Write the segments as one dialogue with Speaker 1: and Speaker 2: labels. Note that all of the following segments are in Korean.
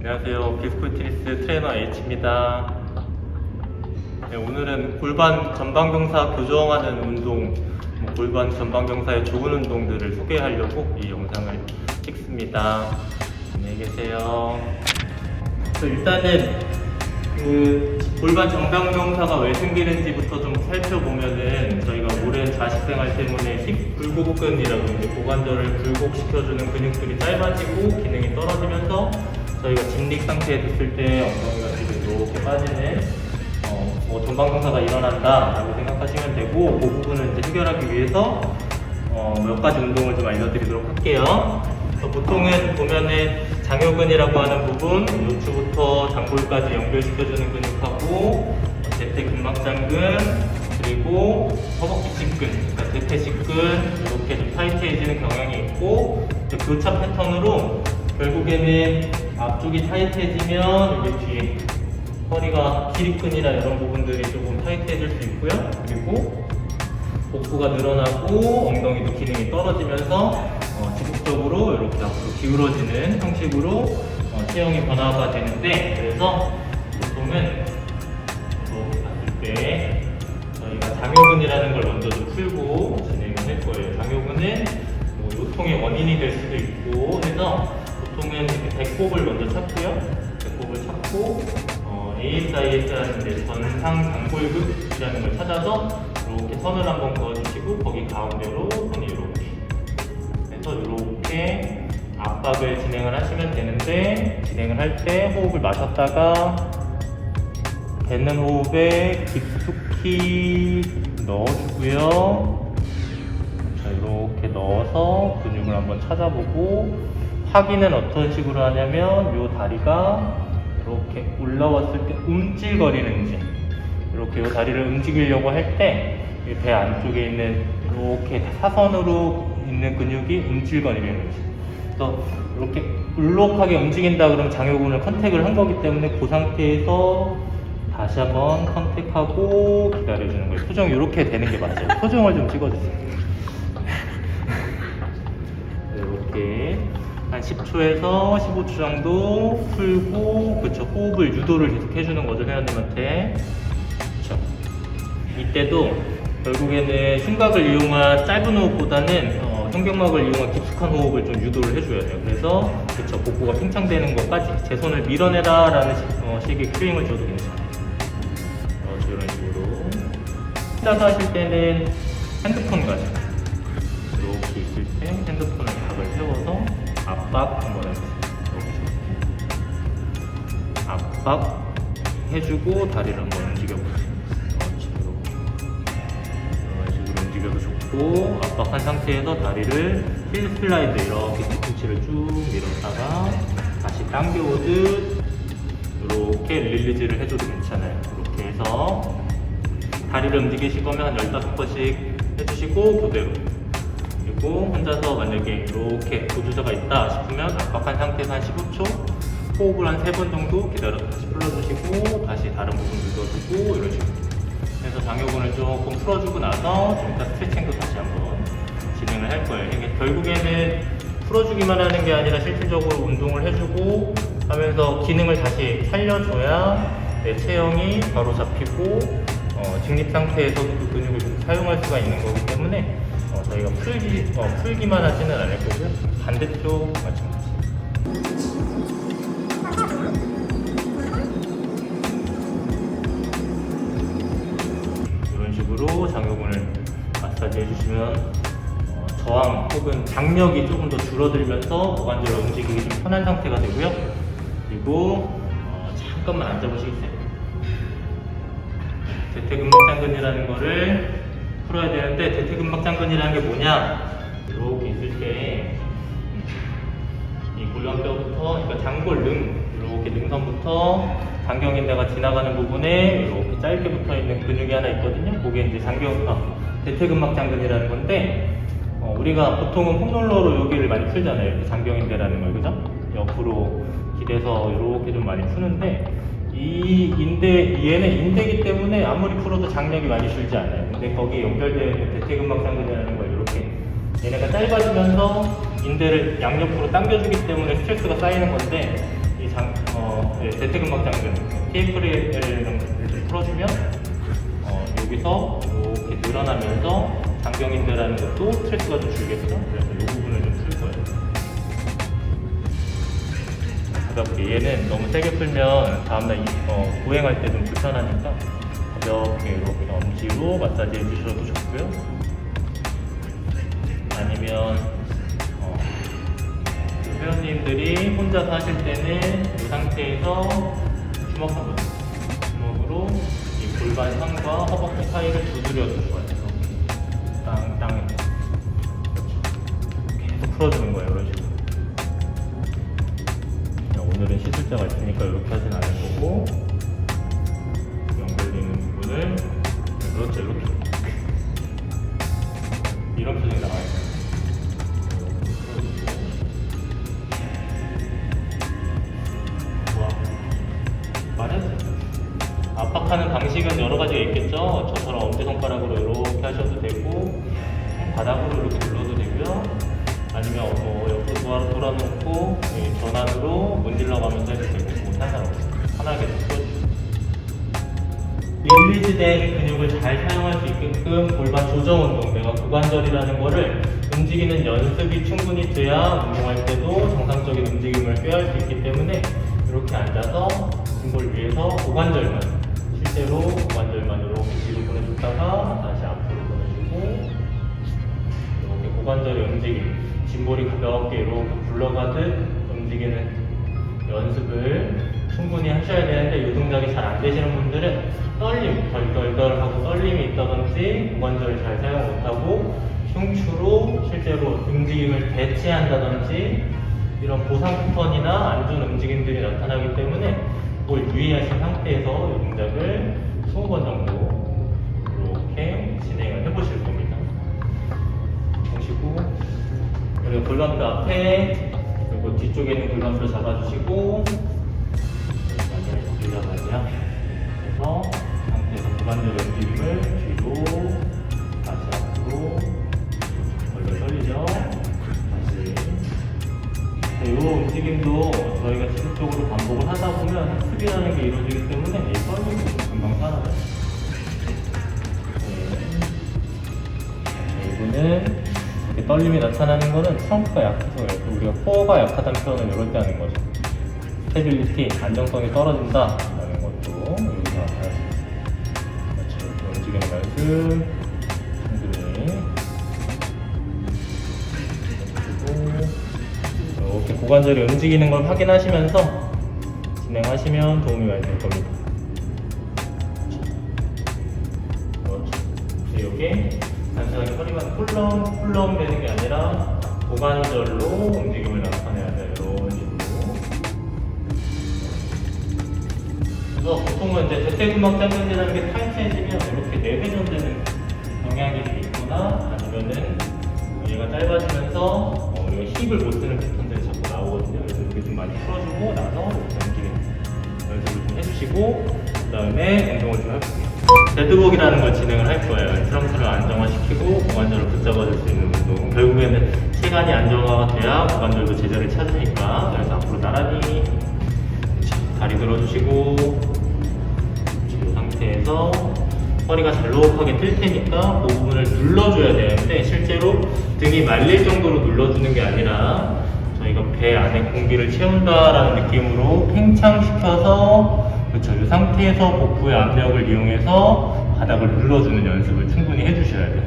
Speaker 1: 안녕하세요. 비스포티니스 트레이너 H입니다. 네, 오늘은 골반 전방경사 교정하는 운동, 골반 전방경사의 좋은 운동들을 소개하려고 이 영상을 찍습니다. 안녕히 계세요. 일단은 골반 전방경사가 왜 생기는지부터 좀 살펴보면은 저희가 오랜 자식생활 때문에 힙 굴곡근이라고 이제 고관절을 굴곡시켜주는 근육들이 짧아지고 기능이 떨어지면서 저희가 진릭 상태에 됐을 때 엉덩이가 지금 이렇게 빠지는 전방경사가 일어난다라고 생각하시면 되고, 그 부분을 이제 해결하기 위해서 몇 가지 운동을 좀 알려드리도록 할게요. 보통은 보면은 장요근이라고 하는 부분, 요추부터 장골까지 연결시켜주는 근육하고 대퇴근막장근, 그리고 허벅지 직근, 그러니까 대퇴직근 이렇게 좀 타이트해지는 경향이 있고, 교차 패턴으로 결국에는 앞쪽이 타이트해지면 여기 뒤에 허리가 기립근이나 이런 부분들이 조금 타이트해질 수 있고요. 그리고 복부가 늘어나고 엉덩이도 기능이 떨어지면서 지속적으로 이렇게 앞으로 기울어지는 형식으로 체형이 변화가 되는데, 그래서 보통은 이렇게 봤을 때 저희가 장요근이라는 걸 먼저 좀 풀고 진행을 할 거예요. 장요근은 요통의 원인이 될 수도 있고 해서 보통은 이렇게 배꼽을 먼저 찾고요. 배꼽을 찾고 ASIS라는 전상 장골극이라는 걸 찾아서 이렇게 선을 한번 그어주시고 거기 가운데로 손이 이렇게 해서 이렇게 압박을 진행을 하시면 되는데, 진행을 할 때 호흡을 마셨다가 뱉는 호흡에 깊숙이 넣어주고요. 자, 이렇게 넣어서 근육을 한번 찾아보고, 확인은 어떤 식으로 하냐면 이 다리가 이렇게 올라왔을 때 움찔거리는지, 이렇게 이 다리를 움직이려고 할 때 배 안쪽에 있는 이렇게 사선으로 있는 근육이 움찔거리는지, 그래서 이렇게 울lok하게 움직인다 그러면 장요근을 컨택을 한 거기 때문에 그 상태에서 다시 한번 컨택하고 기다려주는 거예요. 표정 이렇게 되는 게 맞아요. 표정을 좀 찍어주세요. 이렇게 한 10초에서 15초 정도 풀고, 그쵸, 호흡을 유도를 계속 해주는 거죠, 회원님한테. 그쵸. 이때도 결국에는 흉곽을 이용한 짧은 호흡보다는 현경막을 이용한 깊숙한 호흡을 좀 유도를 해줘야 돼요. 그래서 그쵸, 복부가 팽창되는 것까지 제 손을 밀어내라 라는 식의 큐잉을 줘도 괜찮아요. 이런 식으로. 혼자서 하실 때는 핸드폰 가지고 이렇게 있을 때 핸드폰을 각을 세워서 압박 한번 해주세요. 압박 해주고 다리를 한번 움직여보세요. 이런 식으로 움직여도 좋고, 압박한 상태에서 다리를 힐 슬라이드 이렇게 뒤꿈치를 쭉 밀었다가 다시 당겨오듯 이렇게 릴리즈를 해줘도 괜찮아요. 이렇게 해서 다리를 움직이실 거면 한 15번씩 해주시고 그대로. 그리고 혼자서 만약에 이렇게 보조자가 있다 싶으면 압박한 상태에서 한 15초 호흡을 한 3번 정도 기다려서 다시 풀어주시고 다시 다른 부분 눌러주고, 이런 식으로 해서 장요근을 조금 풀어주고 나서 좀 이따 스트레칭도 다시 한번 진행을 할 거예요. 이게 결국에는 풀어주기만 하는 게 아니라 실질적으로 운동을 해주고 하면서 기능을 다시 살려줘야 내 체형이 바로 잡히고 직립 상태에서도 그 근육을 좀 사용할 수가 있는 거기 때문에 저희가 풀기만 하지는 않을 거고요. 반대쪽 마찬가지. 이런 식으로 장요근을 마사지 해주시면 저항 혹은 장력이 조금 더 줄어들면서 고관절을 움직이기 좀 편한 상태가 되고요. 그리고 잠깐만 앉아보시겠어요? 대퇴근막장근이라는 거를 풀어야 되는데, 대퇴근막장근이라는 게 뭐냐? 이렇게 있을 때 이 골반뼈부터, 그러니까 장골능, 이렇게 능선부터 장경인대가 지나가는 부분에 이렇게 짧게 붙어 있는 근육이 하나 있거든요. 그게 이제 대퇴근막장근이라는 건데, 우리가 보통은 폼롤러로 여기를 많이 풀잖아요. 이렇게 장경인대라는 걸, 그죠? 옆으로 기대서 이렇게 좀 많이 푸는데, 이 얘는 인대이기 때문에 아무리 풀어도 장력이 많이 줄지 않아요. 근데 거기에 연결되어 있는 대퇴근막장근이라는 걸 이렇게 얘네가 짧아지면서 인대를 양옆으로 당겨주기 때문에 스트레스가 쌓이는 건데, 이제 재택음악 장전, TFL이랑 좀 풀어주면 여기서 이렇게 늘어나면서 장경인대라는 것도 스트레스가 좀 줄겠죠? 그래서 이 부분을 좀 풀 거예요. 가볍게 얘는 너무 세게 풀면 다음날 보행할 때 좀 불편하니까 가볍게 이렇게 엄지로 마사지 해주셔도 좋고요. 아니면 회원님들이 혼자서 하실 때는 이 상태에서 주먹 한번 주먹으로 이 골반 상과 허벅지 사이를 두드려도 좋아요. 땅에 계속 풀어주는 거예요. 이런 식으로. 오늘은 시술자가 있으니까 이렇게 하진 않을 거고, 연결되는 부분을 그렇죠, 이렇게 이런 표정이 나와요. 좋아. 말해주세요. 압박하는 방식은 여러 가지가 있겠죠. 저처럼 엄지손가락으로 이렇게 하셔도 되고, 바닥으로 이렇게 눌러도 되고요. 아니면 옆으로 돌아놓고 전환으로 문질러 가면서 해도 되고, 상관없어요. 편하게 풀어주세요. 릴리즈된 근육을 잘 사용할 수 있게끔 골반 조정 운동, 내가 고관절이라는 거를 움직이는 연습이 충분히 돼야 운동할 때도 정상적인 움직임을 꾀할 수 있기 때문에 이렇게 앉아서 짐볼 위에서 고관절만, 실제로 고관절만 이렇게 뒤로 보내줬다가 다시 앞으로 보내주고, 이렇게 고관절의 움직임, 짐볼이 가볍게 이렇게 굴러가듯 움직이는 연습을 충분히 하셔야 되는데, 이 동작이 잘 안 되시는 분들은 떨림, 덜덜덜하고 떨림이 있다든지 고관절을 잘 사용 못하고 흉추로 실제로 움직임을 대체한다든지 이런 보상 패턴이나 안 좋은 움직임들이 나타나기 때문에 그걸 유의하신 상태에서 이 동작을 20번 정도 이렇게 진행을 해보실 겁니다. 보시고, 그리고 골반뼈 앞에 그리고 뒤쪽에 있는 골반뼈 잡아주시고, 올라가세요. 그래서 상태에서 고관절 움직임을 뒤로 다시 앞으로 벌벌 떨리죠. 다시. 이 움직임도 저희가 지속적으로 반복을 하다 보면 학습이라는 게 이루어지기 때문에 이 떨림도 금방 사라져요. 이분은 이렇게 떨림이 나타나는 거는 트렁크가 약해서, 우리가 코어가 약하다는 표현은 이럴 때 하는 거죠. 스테빌리티, 안정성이 떨어진다 라는 것도 여기서 알수 있어요. 그렇죠. 움직이는 연습 충분히 그리고 이렇게 고관절이 움직이는 걸 확인하시면서 진행하시면 도움이 많이 될 겁니다. 그렇죠. 이게 단순하게 허리만 꿀렁꿀렁 되는 게 아니라 고관절로 움직임을 나타내야 돼요. 이런 식으로. 그래서 보통은 이제 재택음악 장전이라는 게 타이트해지면 이렇게 내회전되는 경향이 좀 있거나, 아니면은 얘가 짧아지면서 우리가 힙을 못 쓰는 패턴들이 자꾸 나오거든요. 그래서 이렇게 좀 많이 풀어주고 나서 이렇게 움직이는 연습을 좀 해주시고, 그 다음에 운동을 좀 해볼게요. 데드복이라는 걸 진행을 할 거예요. 트렁크를 안정화시키고 고관절을 붙잡아줄 수 있는 운동. 결국에는 체간이 안정화가 돼야 고관절도 제자를 찾으니까. 그래서 앞으로 나란히 다리 들어주시고, 이 상태에서 허리가 잘록하게 뜰 테니까 그 부분을 눌러줘야 되는데, 실제로 등이 말릴 정도로 눌러주는 게 아니라 저희가 배 안에 공기를 채운다라는 느낌으로 팽창시켜서, 그렇죠, 이 상태에서 복부의 압력을 이용해서 바닥을 눌러주는 연습을 충분히 해주셔야 돼요.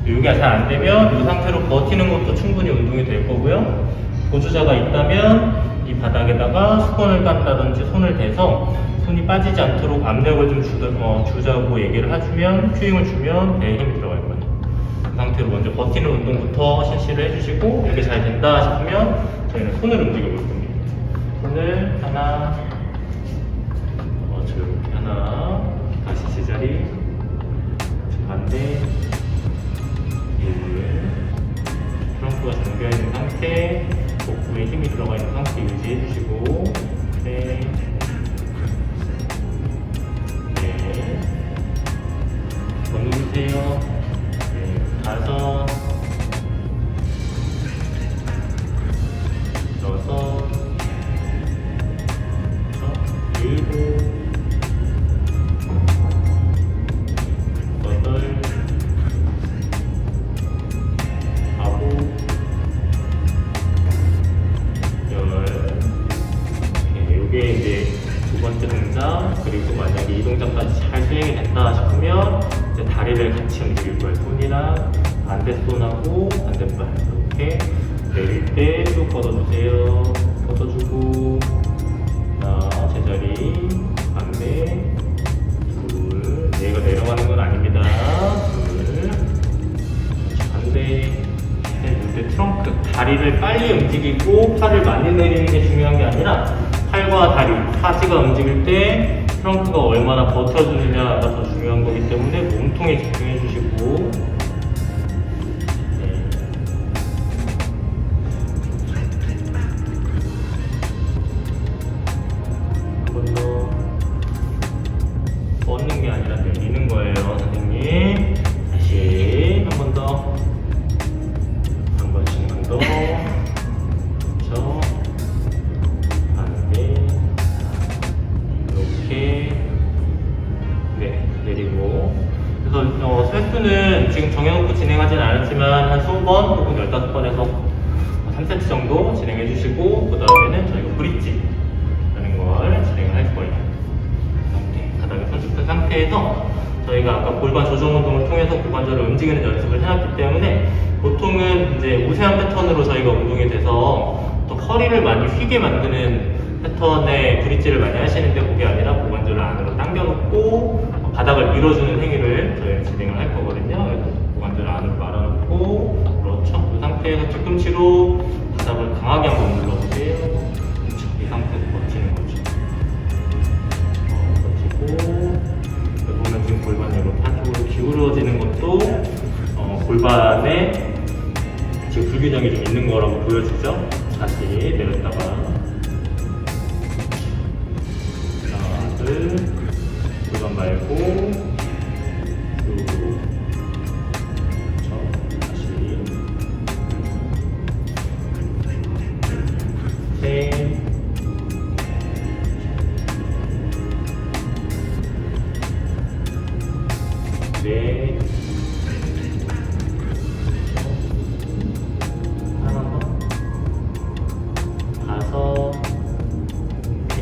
Speaker 1: 이게 잘 안 되면 이 상태로 버티는 것도 충분히 운동이 될 거고요. 보조자가 있다면 이 바닥에다가 수건을 깐다든지 손을 대서 손이 빠지지 않도록 압력을 좀 주자고 얘기를 해주면, 큐잉을 주면 배에 힘이 들어갈 거예요. 그 상태로 먼저 버티는 운동부터 실시를 해주시고, 이렇게 잘 된다 싶으면 저희는 손을 움직여 볼 겁니다. 손을 하나, 이렇게 하나, 다시 제자리, 반대, 트렁크가 잠겨있는 상태, 복부에 힘이 들어가 있는 상태 유지해주시고, 네, 네, 더 누르세요. 네, 5, 6, 같이 움직일 거예요. 손이랑 반대손하고 반대발 이렇게 내릴 때 쭉 걷어주세요. 걷어주고 제자리 반대 둘 얘가 내려가는 건 아닙니다. 둘 반대 이때 트렁크 다리를 빨리 움직이고 팔을 많이 내리는 게 중요한 게 아니라 팔과 다리 사지가 움직일 때 트렁크가 얼마나 버텨주느냐가 더 중요한 거기 때문에 몸통에 집중해 주시고 한 번 더 뻗는 게 아니라 내리는 거예요, 선생님. 다시 한 번 더. 한 번씩만 더. 그렇죠. 반대. 이렇게. 네, 내리고. 그래서 횟수는 지금 정해놓고 진행하진 않았지만 한 20번 혹은 15번에서 3세트 정도 진행해 주시고 그 다음에는 저희가 브릿지라는 걸 진행을 할 거예요. 바닥에 손 짚은 상태에서 저희가 아까 골반 조정 운동을 통해서 골반절을 움직이는 연습을 해놨기 때문에 보통은 이제 우세한 패턴으로 저희가 운동이 돼서 또 허리를 많이 휘게 만드는 패턴의 브릿지를 많이 하시는데 그게 아니라 골반절을 안으로 당겨놓고 바닥을 밀어주는 행위를 저희가 진행을 할 거거든요. 그래서 골반절을 안으로 말아놓고 그렇죠. 이 상태에서 뒤꿈치로 바닥을 강하게 한번 눌러주세요. 그렇죠. 이 상태에서 버티는 거죠. 버티고 보면 지금 골반이 이렇게 한쪽으로 기울어지는 것도 골반에 지금 불균형이 좀 있는 거라고 보여지죠? 다시 내렸다가 하나, 둘 골반 말고 그리고 다시 셋 네. 하나 더. 다섯. 네.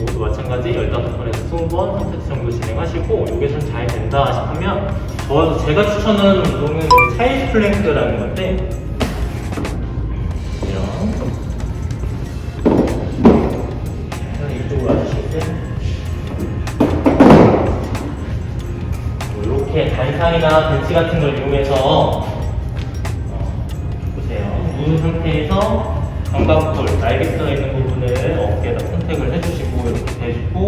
Speaker 1: 이것도 마찬가지 15번에서 20번 3세트 정도 진행하시고 이게 좀 잘 된다 싶으면 제가 추천하는 운동은 차일드 플랭크라는 건데 이쪽으로 와주시겠어요? 이렇게 단상이나 벤치 같은 걸 이용해서 보세요. 누운 상태에서 견갑골, 날개뼈가 있는 부분을 어깨에다 선택을 해주시고 이렇게 대주고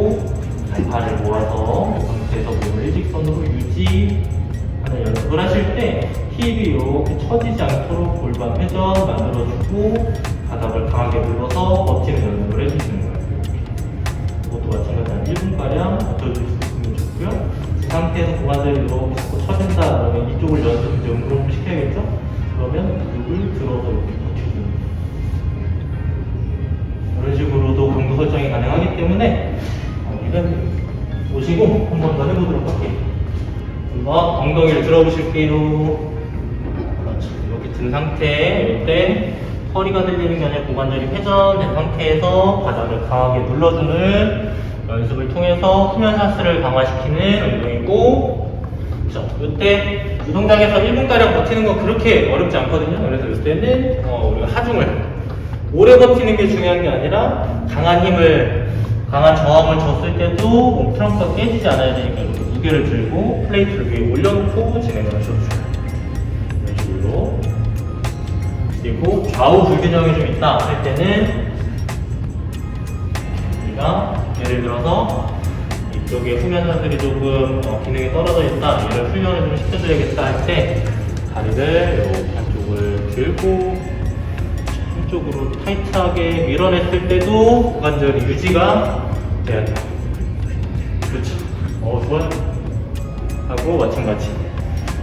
Speaker 1: 발을 모아서 이 상태에서 몸을 일직선으로 유지하는 연습을 하실 때 힙이 이렇게 처지지 않도록 골반 회전 만들어주고 바닥을 강하게 눌러서 버티는 연습을 해주시는 거예요. 이것도 마찬가지로 한 1분가량 버텨줄 수 있으면 좋고요. 이 상태에서 고관절이 이렇게 자꾸 처진다 그러면 이쪽을 연습 이제 운동을 시켜야겠죠? 그러면 무릎을 들어서 이렇게 버텨주는 이런 식으로도 강도 설정이 가능하기 때문에 이런 보시고 한 번 더 해보도록 할게요. 한번 엉덩이를 들어보실게요. 그렇죠. 이렇게 든 상태에 이때 허리가 들리는 게 아니라 고관절이 회전된 상태에서 바닥을 강하게 눌러주는 연습을 통해서 후면사스를 강화시키는 운동이고, 그렇죠. 이때 이 동작에서 1분가량 버티는 건 그렇게 어렵지 않거든요. 그래서 이때는 우리가 하중을 오래 버티는 게 중요한 게 아니라 강한 저항을 줬을 때도 몸 트렁크가 깨지지 않아야 되니까 이렇게 무게를 들고 플레이트를 위에 올려놓고 진행을 하셔도 좋아요. 이런 식으로. 그리고 좌우 불균형이 좀 있다 할 때는 우리가 예를 들어서 이쪽에 후면사슬이 조금 기능이 떨어져 있다, 얘를 훈련을 좀 시켜줘야겠다 할 때 다리를 이렇게 한쪽을 들고 한쪽으로 타이트하게 밀어냈을 때도 고관절이 유지가 돼야 돼요. 그렇죠. 좋아요. 하고 마찬가지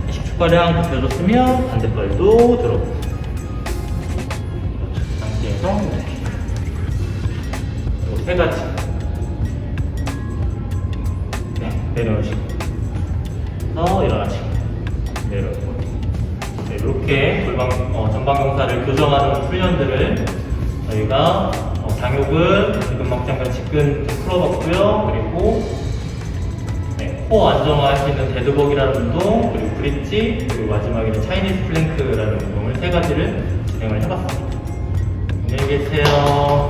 Speaker 1: 10초가량 버텨줬으면 반대발도 들어오고 이 상태에서 이렇게 세 가지 내려오시고 일어나시고 내려오고 이렇게 전방경사를 교정하는 훈련들을 저희가 장욕은 지금 막장과 직근 풀어봤고요. 그리고 코어 안정화할 수 있는 데드벅이라는 운동, 그리고 브릿지, 그리고 마지막에는 차이니즈 플랭크라는 운동을 세 가지를 진행을 해봤습니다. 안녕히 계세요.